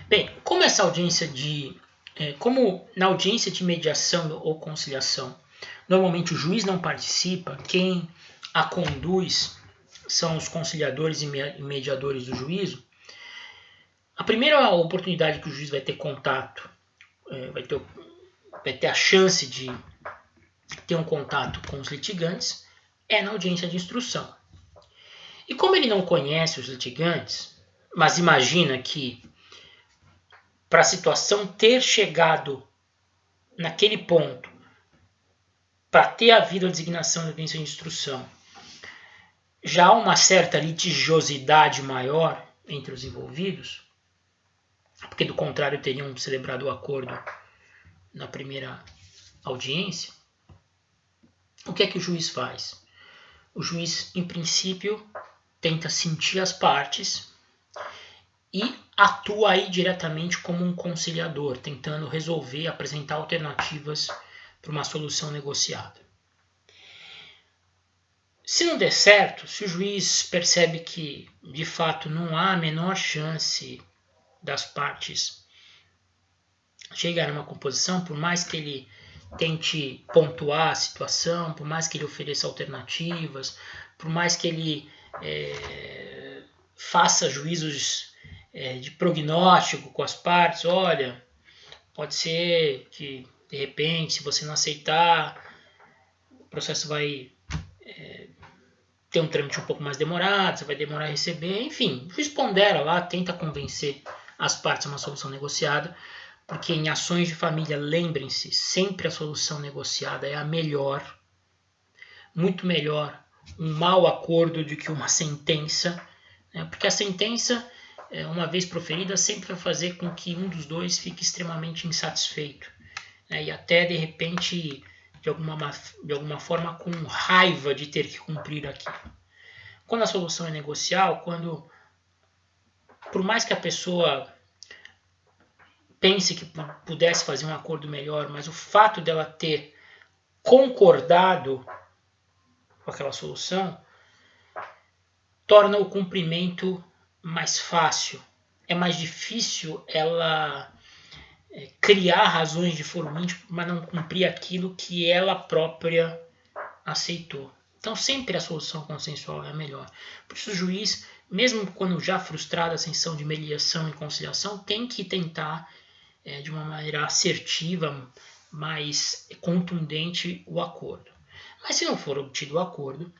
Bem, como na audiência de mediação ou conciliação, normalmente o juiz não participa, quem a conduz são os conciliadores e mediadores do juízo. A primeira oportunidade que o juiz vai ter contato, vai ter a chance de ter um contato com os litigantes, é na audiência de instrução. E como ele não conhece os litigantes, mas imagina que para a situação ter chegado naquele ponto, para ter havido a designação da audiência de instrução, já há uma certa litigiosidade maior entre os envolvidos, porque do contrário teriam celebrado o acordo na primeira audiência. O que é que o juiz faz? O juiz, em princípio, tenta sentir as partes e atua aí diretamente como um conciliador, tentando resolver, apresentar alternativas para uma solução negociada. Se não der certo, se o juiz percebe que de fato não há a menor chance das partes chegarem a uma composição, por mais que ele tente pontuar a situação, por mais que ele ofereça alternativas, por mais que ele faça juízos de prognóstico com as partes, olha, pode ser que de repente, se você não aceitar, o processo vai ter um trâmite um pouco mais demorado, você vai demorar a receber, enfim, o juiz pondera lá, tenta convencer as partes a uma solução negociada, porque em ações de família, lembrem-se, sempre a solução negociada é a melhor, muito melhor um mau acordo do que uma sentença, né? Porque a sentença, uma vez proferida, sempre vai fazer com que um dos dois fique extremamente insatisfeito, né? E até, de repente, de alguma forma, com raiva de ter que cumprir aquilo. Quando a solução é negocial, quando, por mais que a pessoa pense que pudesse fazer um acordo melhor, mas o fato dela ter concordado com aquela solução torna o cumprimento mais fácil. É mais difícil ela criar razões de foro íntimo, mas não cumprir aquilo que ela própria aceitou. Então sempre a solução consensual é a melhor. Por isso o juiz, mesmo quando já frustrada a sessão de mediação e conciliação, tem que tentar de uma maneira assertiva, mais contundente o acordo. Mas se não for obtido o acordo,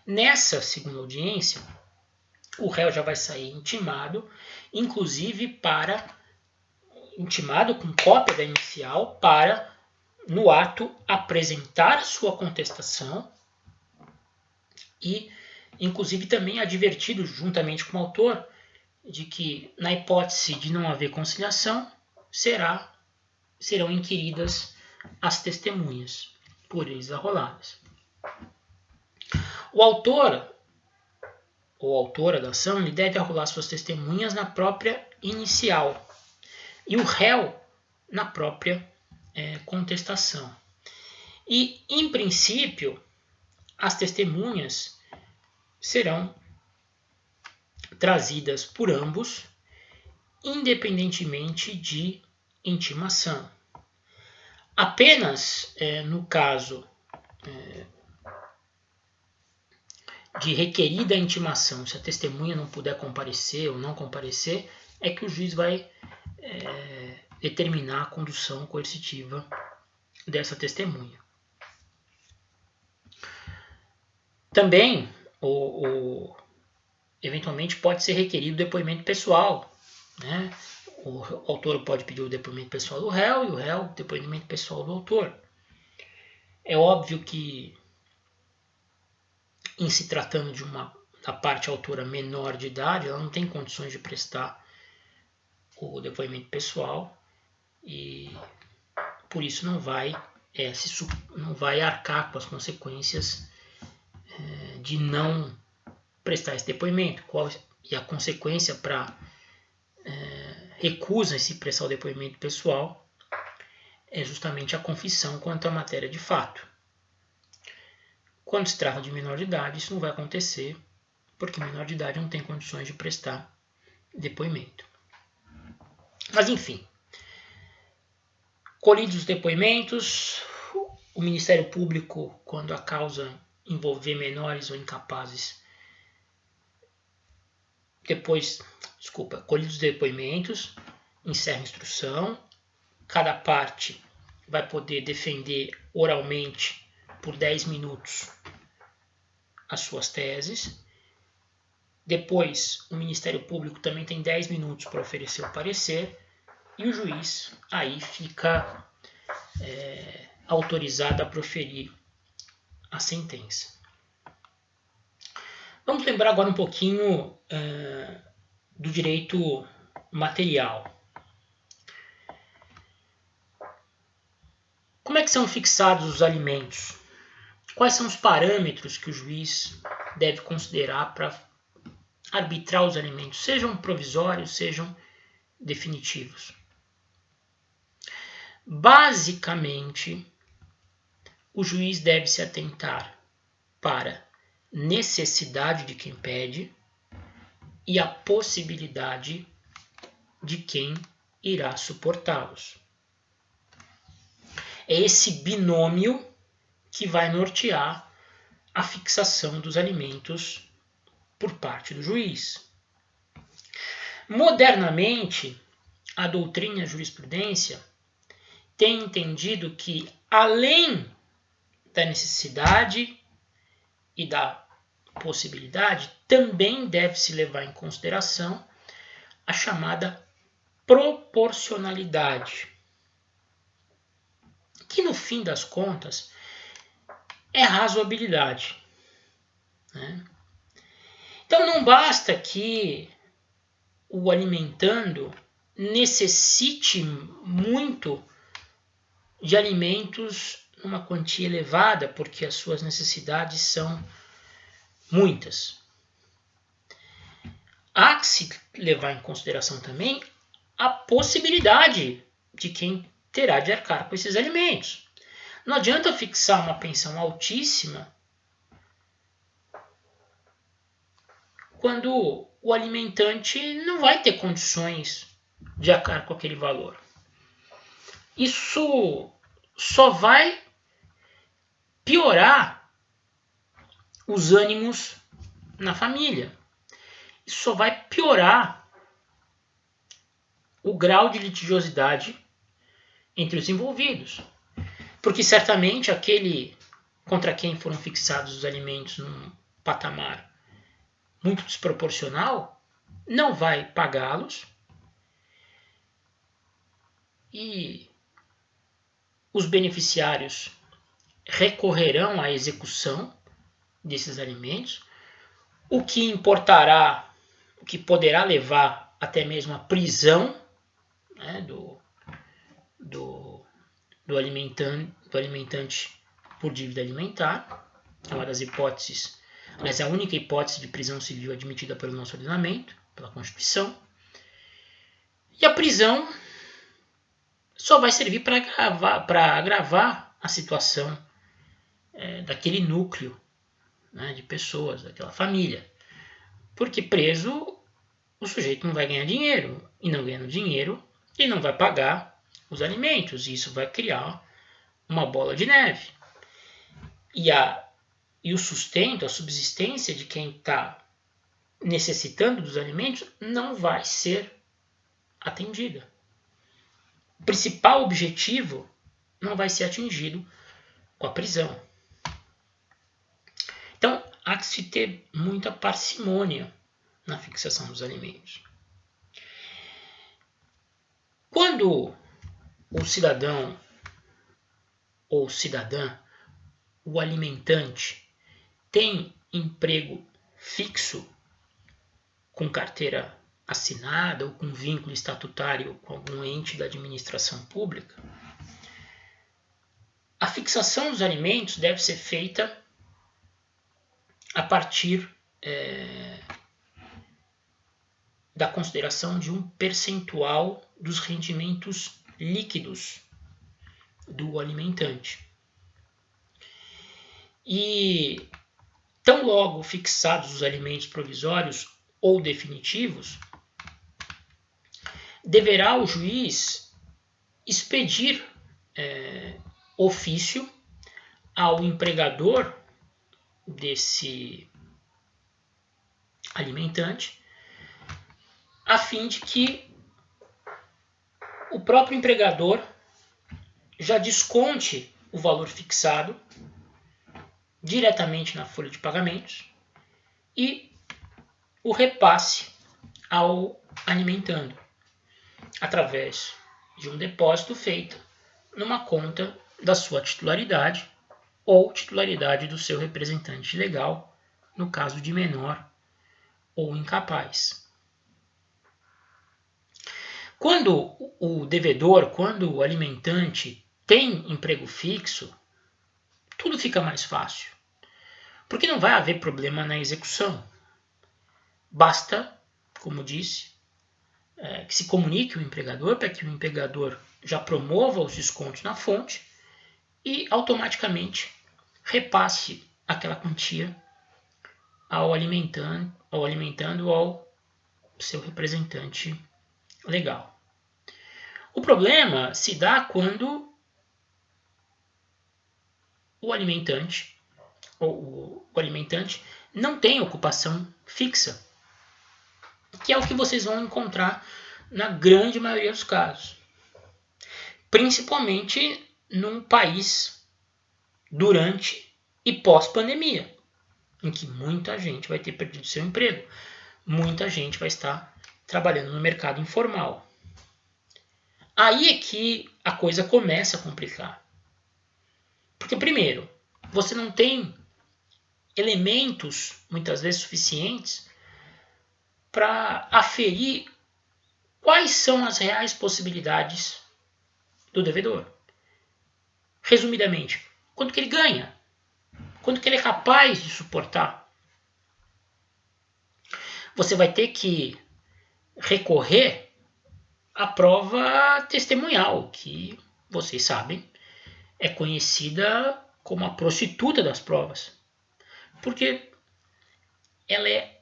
nessa segunda audiência, o réu já vai sair intimado, inclusive intimado com cópia da inicial para, no ato, apresentar sua contestação e, inclusive, também advertido juntamente com o autor de que, na hipótese de não haver conciliação, serão inquiridas as testemunhas por eles arroladas. O autor ou autora da ação ele deve arrolar suas testemunhas na própria inicial e o réu na própria contestação. E, em princípio, as testemunhas serão trazidas por ambos, independentemente de intimação. Apenas no caso de requerida intimação, se a testemunha não puder comparecer ou não comparecer, é que o juiz vai determinar a condução coercitiva dessa testemunha. Também, eventualmente, pode ser requerido depoimento pessoal, né? O autor pode pedir o depoimento pessoal do réu e o réu o depoimento pessoal do autor. É óbvio que, em se tratando da parte autora menor de idade, ela não tem condições de prestar o depoimento pessoal e, por isso, não vai arcar com as consequências de não prestar esse depoimento. E a consequência para recusa em se prestar o depoimento pessoal é justamente a confissão quanto à matéria de fato. Quando se trata de menor de idade, isso não vai acontecer, porque menor de idade não tem condições de prestar depoimento. Mas enfim, colhidos os depoimentos, o Ministério Público, quando a causa envolver menores ou incapazes, colhidos os depoimentos, encerra a instrução, cada parte vai poder defender oralmente por 10 minutos as suas teses. Depois, o Ministério Público também tem 10 minutos para oferecer o parecer e o juiz aí fica autorizado a proferir a sentença. Vamos lembrar agora um pouquinho do direito material. Como é que são fixados os alimentos? Quais são os parâmetros que o juiz deve considerar para arbitrar os alimentos, sejam provisórios, sejam definitivos? Basicamente, o juiz deve se atentar para necessidade de quem pede e a possibilidade de quem irá suportá-los. É esse binômio que vai nortear a fixação dos alimentos por parte do juiz. Modernamente, a doutrina e a jurisprudência têm entendido que, além da necessidade e da possibilidade, também deve-se levar em consideração a chamada proporcionalidade, que no fim das contas é razoabilidade, né? Então não basta que o alimentando necessite muito de alimentos numa quantia elevada, porque as suas necessidades são muitas. Há que se levar em consideração também a possibilidade de quem terá de arcar com esses alimentos. Não adianta fixar uma pensão altíssima quando o alimentante não vai ter condições de arcar com aquele valor. Isso só vai piorar os ânimos na família. Isso só vai piorar o grau de litigiosidade entre os envolvidos. Porque certamente aquele contra quem foram fixados os alimentos num patamar muito desproporcional não vai pagá-los e os beneficiários recorrerão à execução desses alimentos, o que importará, o que poderá levar até mesmo à prisão, né, do alimentante por dívida alimentar. É uma das hipóteses, mas é a única hipótese de prisão civil admitida pelo nosso ordenamento, pela Constituição. E a prisão só vai servir para agravar a situação daquele núcleo, né, de pessoas, daquela família. Porque preso, o sujeito não vai ganhar dinheiro. E não ganhando dinheiro, ele não vai pagar os alimentos. E isso vai criar uma bola de neve. E o sustento, a subsistência de quem está necessitando dos alimentos não vai ser atendida. O principal objetivo não vai ser atingido com a prisão. Então, há que se ter muita parcimônia na fixação dos alimentos. Quando o cidadão ou cidadã, o alimentante, tem emprego fixo, com carteira assinada ou com vínculo estatutário com algum ente da administração pública, a fixação dos alimentos deve ser feita a partir da consideração de um percentual dos rendimentos líquidos do alimentante. E tão logo fixados os alimentos provisórios ou definitivos, deverá o juiz expedir ofício ao empregador desse alimentante, a fim de que o próprio empregador já desconte o valor fixado diretamente na folha de pagamentos e o repasse ao alimentando, através de um depósito feito numa conta da sua titularidade ou titularidade do seu representante legal, no caso de menor ou incapaz. Quando o devedor, quando o alimentante tem emprego fixo, tudo fica mais fácil, porque não vai haver problema na execução. Basta, como disse, que se comunique o empregador para que o empregador já promova os descontos na fonte e automaticamente repasse aquela quantia ao alimentando ao seu representante legal. O problema se dá quando o alimentante não tem ocupação fixa, que é o que vocês vão encontrar na grande maioria dos casos, principalmente num país durante e pós-pandemia, em que muita gente vai ter perdido seu emprego, muita gente vai estar trabalhando no mercado informal. Aí é que a coisa começa a complicar. Porque, primeiro, você não tem elementos, muitas vezes, suficientes para aferir quais são as reais possibilidades do devedor. Resumidamente, quanto que ele ganha, quanto que ele é capaz de suportar. Você vai ter que recorrer à prova testemunhal, que vocês sabem, é conhecida como a prostituta das provas, porque ela é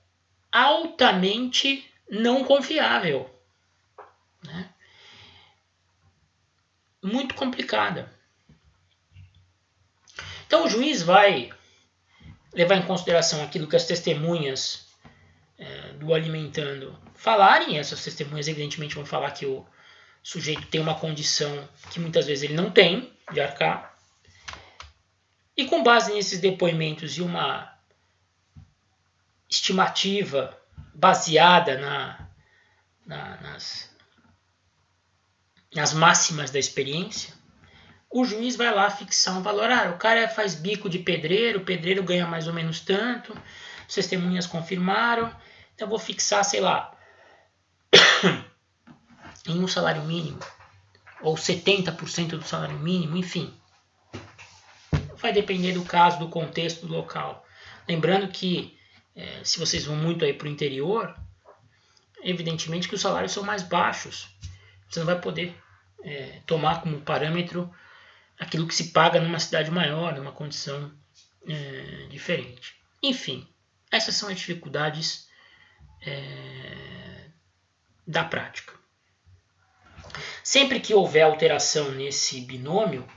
altamente não confiável, né? Muito complicada. Então o juiz vai levar em consideração aquilo que as testemunhas do alimentando falarem. Essas testemunhas evidentemente vão falar que o sujeito tem uma condição que muitas vezes ele não tem de arcar. E com base nesses depoimentos e uma estimativa baseada nas máximas da experiência, o juiz vai lá fixar um valor. O cara faz bico de pedreiro, o pedreiro ganha mais ou menos tanto, as testemunhas confirmaram, então eu vou fixar, sei lá, em um salário mínimo, ou 70% do salário mínimo, enfim. Vai depender do caso, do contexto, do local. Lembrando que, se vocês vão muito aí para o interior, evidentemente que os salários são mais baixos. Você não vai poder tomar como parâmetro aquilo que se paga numa cidade maior, numa condição diferente. Enfim, essas são as dificuldades da prática. Sempre que houver alteração nesse binômio,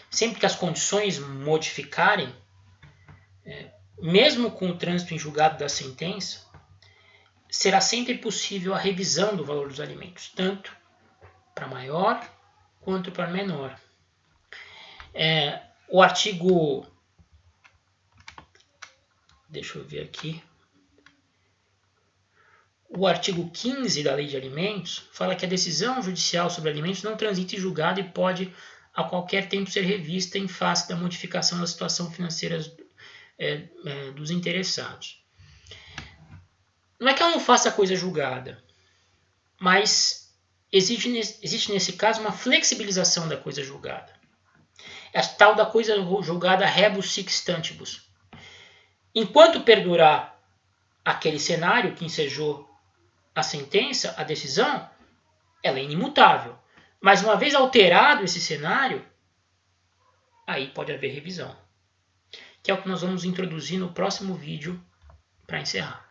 sempre que as condições modificarem, mesmo com o trânsito em julgado da sentença, será sempre possível a revisão do valor dos alimentos, tanto para maior quanto para menor. O artigo... Deixa eu ver aqui. O artigo 15 da Lei de Alimentos fala que a decisão judicial sobre alimentos não transita em julgado e pode a qualquer tempo ser revista em face da modificação da situação financeira dos interessados. Não é que ela não faça a coisa julgada, mas existe nesse caso uma flexibilização da coisa julgada. É a tal da coisa julgada rebus sic stantibus. Enquanto perdurar aquele cenário que ensejou a sentença, a decisão, ela é inimutável. Mas uma vez alterado esse cenário, aí pode haver revisão. Que é o que nós vamos introduzir no próximo vídeo para encerrar.